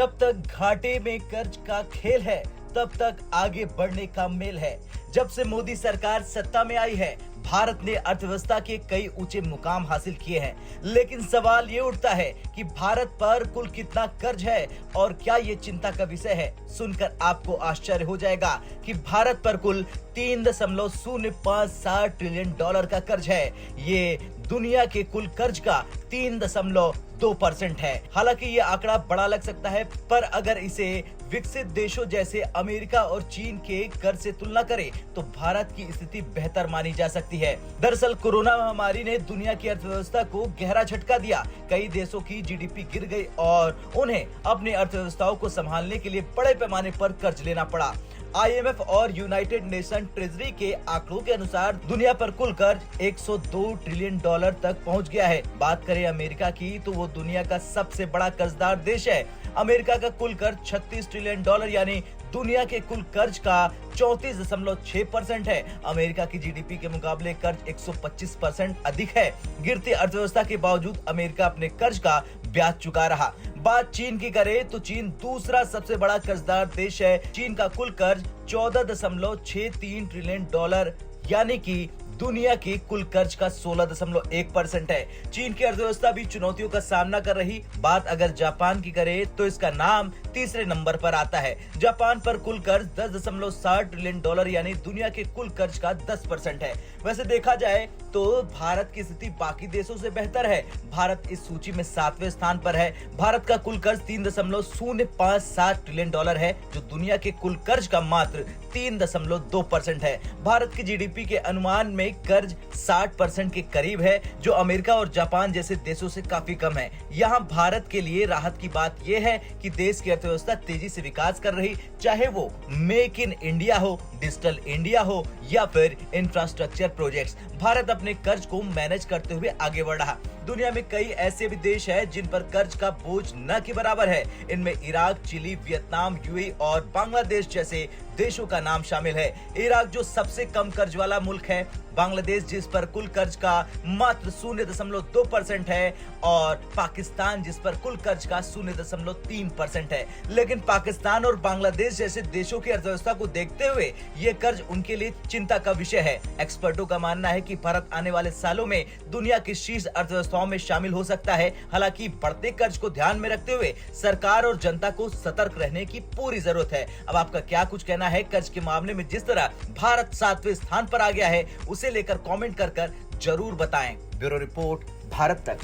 जब तक घाटे में कर्ज का खेल है तब तक आगे बढ़ने का मेल है। जब से मोदी सरकार सत्ता में आई है, भारत ने अर्थव्यवस्था के कई ऊंचे मुकाम हासिल किए हैं, लेकिन सवाल ये उठता है कि भारत पर कुल कितना कर्ज है और क्या ये चिंता का विषय है। सुनकर आपको आश्चर्य हो जाएगा कि भारत पर कुल 3.057 ट्रिलियन डॉलर का कर्ज है। ये दुनिया के कुल कर्ज का 3.2% है। हालांकि ये आंकड़ा बड़ा लग सकता है, पर अगर इसे विकसित देशों जैसे अमेरिका और चीन के कर्ज से तुलना करें तो भारत की स्थिति बेहतर मानी जा सकती है। दरअसल कोरोना महामारी ने दुनिया की अर्थव्यवस्था को गहरा झटका दिया। कई देशों की जीडीपी गिर गई और उन्हें अपनी अर्थव्यवस्थाओं को संभालने के लिए बड़े पैमाने पर कर्ज लेना पड़ा। IMF और यूनाइटेड नेशन ट्रेजरी के आंकड़ों के अनुसार दुनिया पर कुल कर्ज 102 ट्रिलियन डॉलर तक पहुंच गया है। बात करें अमेरिका की तो वो दुनिया का सबसे बड़ा कर्जदार देश है। अमेरिका का कुल कर्ज 36 ट्रिलियन डॉलर यानी दुनिया के कुल कर्ज का 34.6% है। अमेरिका की जीडीपी के मुकाबले कर्ज 125% अधिक है। गिरती अर्थव्यवस्था के बावजूद अमेरिका अपने कर्ज का ब्याज चुका रहा। बात चीन की करें तो चीन दूसरा सबसे बड़ा कर्जदार देश है। चीन का कुल कर्ज 14.63 ट्रिलियन डॉलर यानी कि दुनिया के कुल कर्ज का 16.1% है। चीन की अर्थव्यवस्था भी चुनौतियों का सामना कर रही। बात अगर जापान की करें तो इसका नाम तीसरे नंबर पर आता है। जापान पर कुल कर्ज 10.60 ट्रिलियन डॉलर यानी दुनिया के कुल कर्ज का 10% है। वैसे देखा जाए तो भारत की स्थिति बाकी देशों से बेहतर है। भारत इस सूची में 7वें स्थान पर है। भारत का कुल कर्ज 3.057 ट्रिलियन डॉलर है, जो दुनिया के कुल कर्ज का मात्र 3.2% है। भारत की जीडीपी के अनुमान में कर्ज 60% के करीब है, जो अमेरिका और जापान जैसे देशों से काफी कम है। यहाँ भारत के लिए राहत की बात यह है कि देश की अर्थव्यवस्था तेजी से विकास कर रही, चाहे वो मेक इन इंडिया हो, डिजिटल इंडिया हो या फिर इंफ्रास्ट्रक्चर प्रोजेक्ट्स। भारत अपने कर्ज को मैनेज करते हुए आगे बढ़ रहा। दुनिया में कई ऐसे भी देश हैं जिन पर कर्ज का बोझ न के बराबर है। इनमें इराक, चिली, वियतनाम, यूएई और बांग्लादेश जैसे देशों का नाम शामिल है। इराक जो सबसे कम कर्ज वाला मुल्क है, बांग्लादेश जिस पर कुल कर्ज का मात्र 0.2% है और पाकिस्तान जिस पर कुल कर्ज का 0.3% है। लेकिन पाकिस्तान और बांग्लादेश जैसे देशों की अर्थव्यवस्था को देखते हुए ये कर्ज उनके लिए चिंता का विषय है। एक्सपर्टों का मानना है कि भारत आने वाले सालों में दुनिया की शीर्ष अर्थव्यवस्थाओं में शामिल हो सकता है। हालांकि बढ़ते कर्ज को ध्यान में रखते हुए सरकार और जनता को सतर्क रहने की पूरी जरूरत है। अब आपका क्या कुछ कहना है कर्ज के मामले में? जिस तरह भारत 7वें स्थान पर आ गया है, उसे लेकर कमेंट कर जरूर बताएं। ब्यूरो रिपोर्ट, भारत तक।